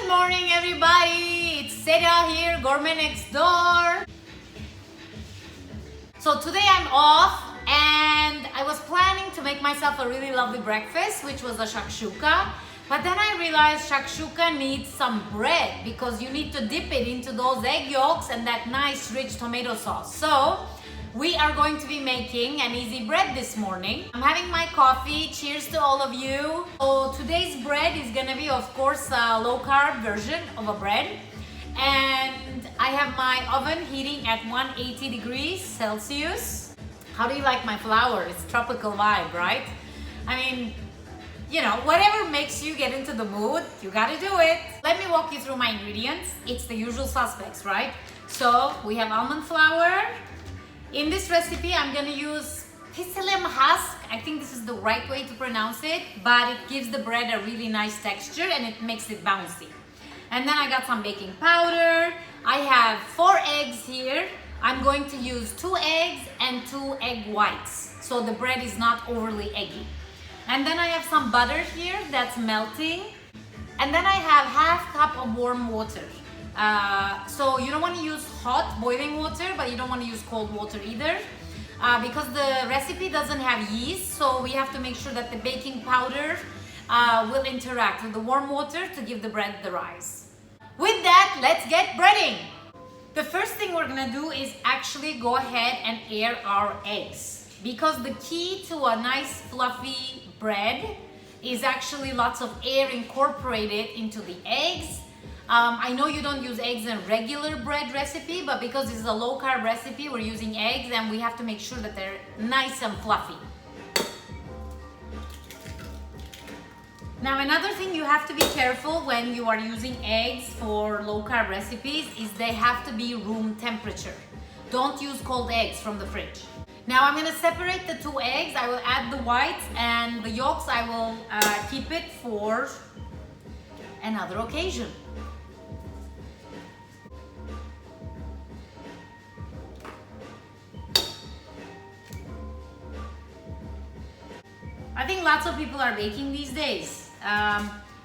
morning, everybody. It's Seda here, Gourmet Next Door. So today I'm off and I was planning to make myself a really lovely breakfast, which was a shakshuka. But then I realized shakshuka needs some bread because you need to dip it into those egg yolks and that nice rich tomato sauce. So we are going to be making an easy bread this morning. I'm having my coffee. Cheers to all of you. So today's bread is gonna be, of course, a low carb version of a bread. And I have my oven heating at 180 degrees Celsius. How do you like my flour? It's tropical vibe, right? I mean, you know, whatever makes you get into the mood, you gotta do it. Let me walk you through my ingredients. It's the usual suspects, right? So we have almond flour. In this recipe, I'm gonna use psyllium husk. I think this is the right way to pronounce it, but it gives the bread a really nice texture and it makes it bouncy. And then I got some baking powder. I have 4 eggs here. I'm going to use 2 eggs and 2 egg whites, so the bread is not overly eggy. And then I have some butter here that's melting. And then I have ½ cup of warm water. So you don't want to use hot boiling water, but you don't want to use cold water either. Because the recipe doesn't have yeast, so we have to make sure that the baking powder will interact with the warm water to give the bread the rise. With that, let's get breading. The first thing we're gonna do is actually go ahead and air our eggs. Because the key to a nice fluffy bread is actually lots of air incorporated into the eggs. I know you don't use eggs in regular bread recipe, but because this is a low carb recipe, we're using eggs and we have to make sure that they're nice and fluffy. Now, another thing you have to be careful when you are using eggs for low carb recipes is they have to be room temperature. Don't use cold eggs from the fridge. Now I'm gonna separate the 2 eggs. I will add the whites and the yolks. I will keep it for another occasion. I think lots of people are baking these days.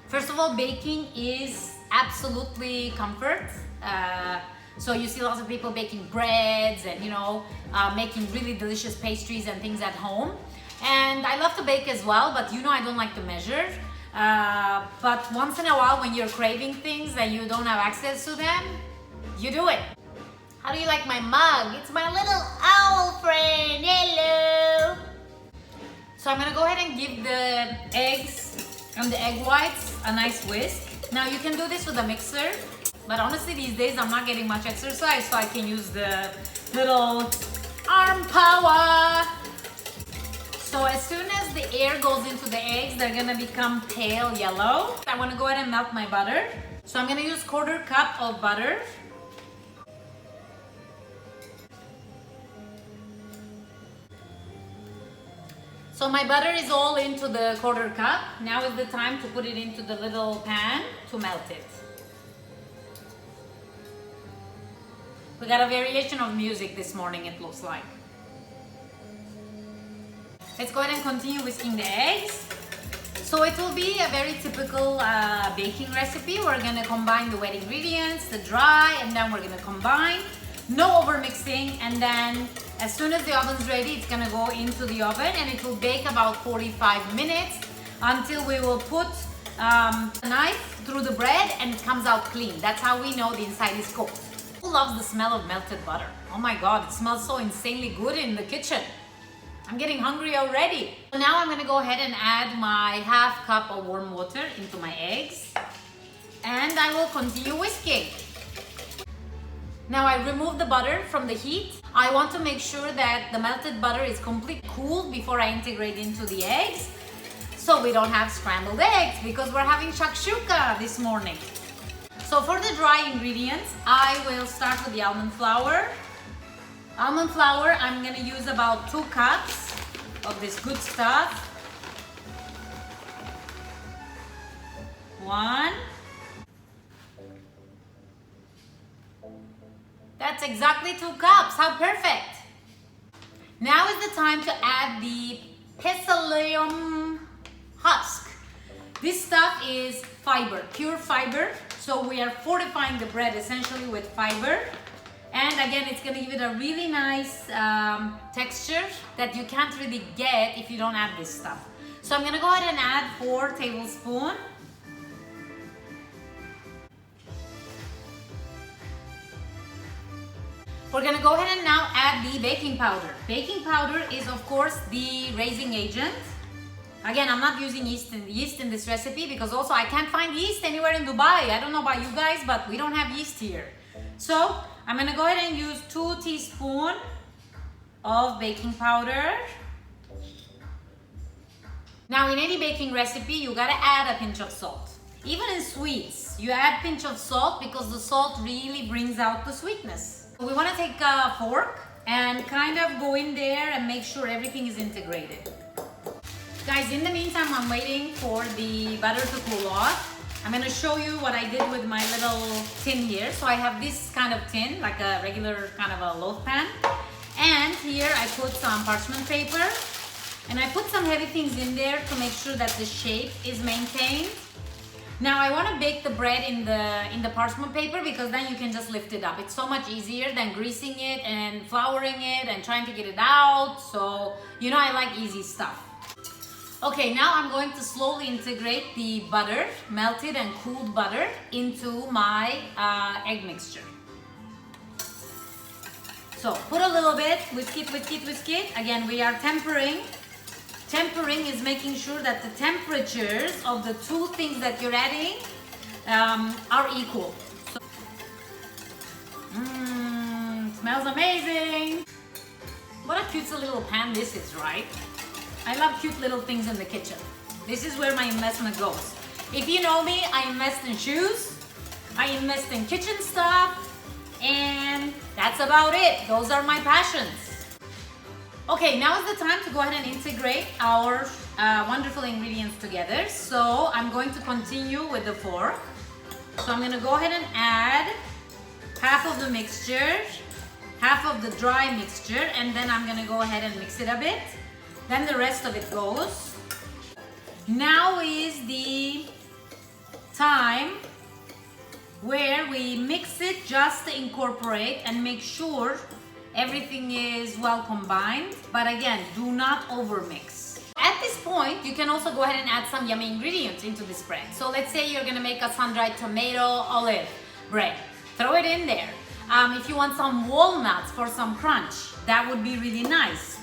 First of all, baking is absolutely comfort. So you see lots of people baking breads and, you know, making really delicious pastries and things at home. And I love to bake as well, but you know I don't like to measure. But once in a while when you're craving things and you don't have access to them, you do it. How do you like my mug? It's my little owl friend. Hello. So I'm gonna go ahead and give the eggs and the egg whites a nice whisk. Now you can do this with a mixer, but honestly these days I'm not getting much exercise, so I can use the little arm power. So as soon as the air goes into the eggs, they're gonna become pale yellow. I wanna go ahead and melt my butter. So I'm gonna use 1/4 cup of butter. So my butter is all into the 1/4 cup. Now is the time to put it into the little pan to melt it. We got a variation of music this morning, it looks like. Let's go ahead and continue whisking the eggs. So it will be a very typical baking recipe. We're gonna combine the wet ingredients, the dry, and then we're gonna combine. No over mixing, and then as soon as the oven's ready, it's gonna go into the oven and it will bake about 45 minutes until we will put a knife through the bread and it comes out clean. That's how we know the inside is cooked. Who loves the smell of melted butter? Oh my God, it smells so insanely good in the kitchen. I'm getting hungry already. So now I'm gonna go ahead and add my ½ cup of warm water into my eggs and I will continue whisking. Now I remove the butter from the heat. I want to make sure that the melted butter is completely cooled before I integrate into the eggs, so we don't have scrambled eggs because we're having shakshuka this morning. So for the dry ingredients, I will start with the almond flour. Almond flour, I'm gonna use about 2 cups of this good stuff. 1. That's exactly 2 cups. How perfect. Now is the time to add the psyllium husk. This stuff is fiber, pure fiber. So we are fortifying the bread essentially with fiber. And again, it's gonna give it a really nice texture that you can't really get if you don't add this stuff. So I'm gonna go ahead and add 4 tablespoons. We're gonna go ahead and now add the baking powder. Baking powder is of course the raising agent. Again, I'm not using yeast in this recipe because also I can't find yeast anywhere in Dubai. I don't know about you guys, but we don't have yeast here. So I'm gonna go ahead and use 2 teaspoons of baking powder. Now in any baking recipe, you gotta add a pinch of salt. Even in sweets, you add a pinch of salt because the salt really brings out the sweetness. We wanna take a fork and kind of go in there and make sure everything is integrated. Guys, in the meantime, I'm waiting for the butter to cool off. I'm gonna show you what I did with my little tin here. So I have this kind of tin, like a regular kind of a loaf pan. And here I put some parchment paper. And I put some heavy things in there to make sure that the shape is maintained. Now I wanna bake the bread in the parchment paper because then you can just lift it up. It's so much easier than greasing it and flouring it and trying to get it out. So, you know, I like easy stuff. Okay, now I'm going to slowly integrate the butter, melted and cooled butter, into my egg mixture. So put a little bit, whisk it, whisk it, whisk it. Again, we are tempering. Tempering is making sure that the temperatures of the 2 things that you're adding are equal. So, smells amazing. What a cute little pan this is, right? I love cute little things in the kitchen. This is where my investment goes. If you know me, I invest in shoes, I invest in kitchen stuff, and that's about it. Those are my passions. Okay, now is the time to go ahead and integrate our wonderful ingredients together. So I'm going to continue with the fork. So I'm gonna go ahead and add half of the mixture, half of the dry mixture, and then I'm gonna go ahead and mix it a bit. Then the rest of it goes. Now is the time where we mix it just to incorporate and make sure everything is well combined. But again, do not overmix. At this point, you can also go ahead and add some yummy ingredients into this bread. So let's say you're gonna make a sun-dried tomato olive bread. Throw it in there. If you want some walnuts for some crunch, that would be really nice.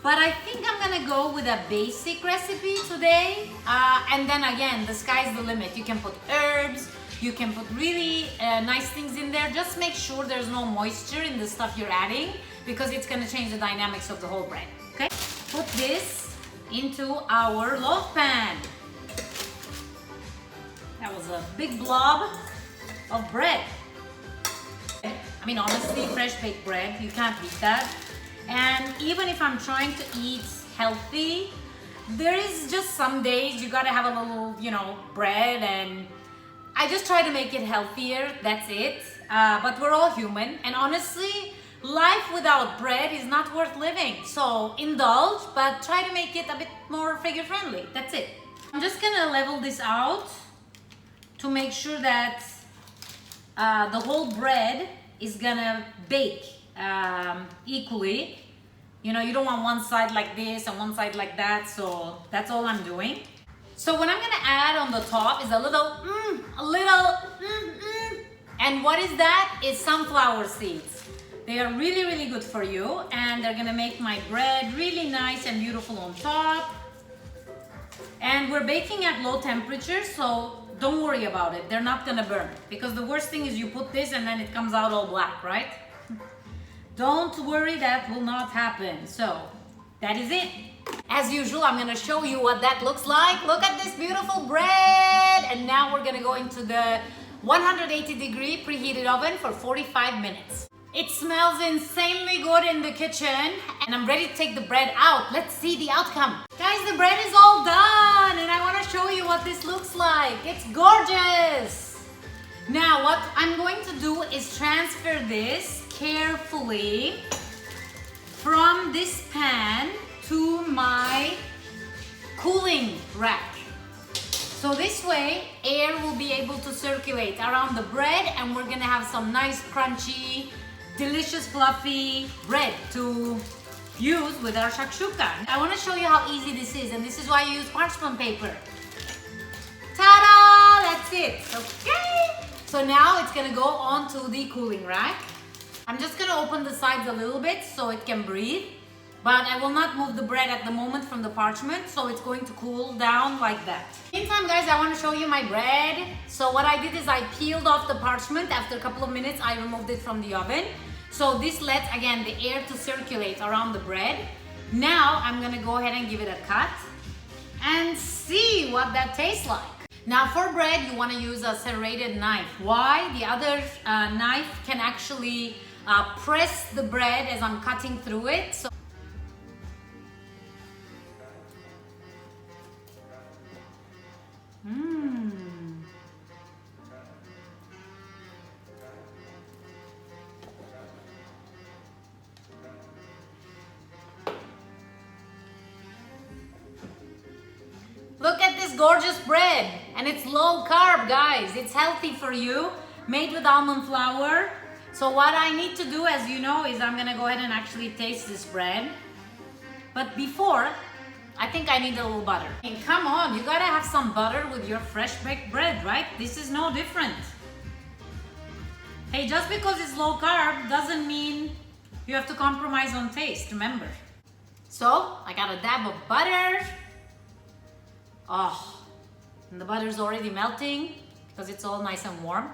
But I think I'm gonna go with a basic recipe today. And then again, the sky's the limit. You can put herbs, you can put really nice things in there. Just make sure there's no moisture in the stuff you're adding because it's gonna change the dynamics of the whole bread, okay? Put this into our loaf pan. That was a big blob of bread. I mean, honestly, fresh baked bread, you can't beat that. And even if I'm trying to eat healthy, there is just some days you gotta have a little, you know, bread, and I just try to make it healthier, that's it. But we're all human, and honestly, life without bread is not worth living. So indulge, but try to make it a bit more figure friendly, that's it. I'm just gonna level this out to make sure that the whole bread is gonna bake equally. You know, you don't want one side like this and one side like that, so that's all I'm doing. So what I'm gonna add on the top is a little, and what is that? It's sunflower seeds. They are really, really good for you, and they're gonna make my bread really nice and beautiful on top. And we're baking at low temperature, so don't worry about it. They're not gonna burn, because the worst thing is you put this and then it comes out all black, right? Don't worry, that will not happen. So that is it. As usual, I'm gonna show you what that looks like. Look at this beautiful bread. And now we're gonna go into the 180-degree preheated oven for 45 minutes. It smells insanely good in the kitchen, and I'm ready to take the bread out. Let's see the outcome. Guys, the bread is all done, and I wanna show you what this looks like. It's gorgeous. Now, what I'm going to do is transfer this carefully from this pan to my cooling rack. So this way, air will be able to circulate circulate around the bread, and we're gonna have some nice crunchy, delicious fluffy bread to use with our shakshuka. I want to show you how easy this is, and this is why I use parchment paper. Ta-da! That's it. Okay. So now it's gonna go onto the cooling rack. I'm just gonna open the sides a little bit so it can breathe, but I will not move the bread at the moment from the parchment, so it's going to cool down like that. Meantime, guys, I want to show you my bread. So what I did is I peeled off the parchment. After a couple of minutes, I removed it from the oven. So this lets, again, the air to circulate around the bread. Now I'm gonna go ahead and give it a cut and see what that tastes like. Now for bread, you want to use a serrated knife. Why? The other knife can actually press the bread as I'm cutting through it. So look at this gorgeous bread, and it's low carb, guys. It's healthy for you, made with almond flour. So what I need to do, as you know, is I'm gonna go ahead and actually taste this bread. But before, I think I need a little butter. I mean, come on, you gotta have some butter with your fresh baked bread, right? This is no different. Hey, just because it's low carb doesn't mean you have to compromise on taste, remember. So, I got a dab of butter. Oh, and the butter's already melting because it's all nice and warm.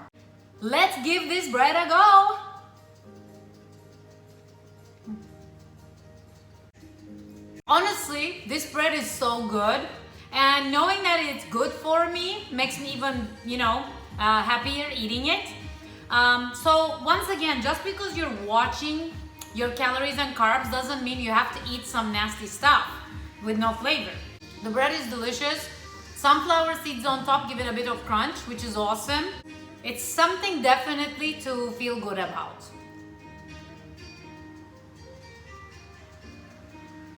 Let's give this bread a go. Honestly, this bread is so good, and knowing that it's good for me makes me even, happier eating it. So once again, just because you're watching your calories and carbs doesn't mean you have to eat some nasty stuff with no flavor. The bread is delicious. Sunflower seeds on top give it a bit of crunch, which is awesome. It's something definitely to feel good about.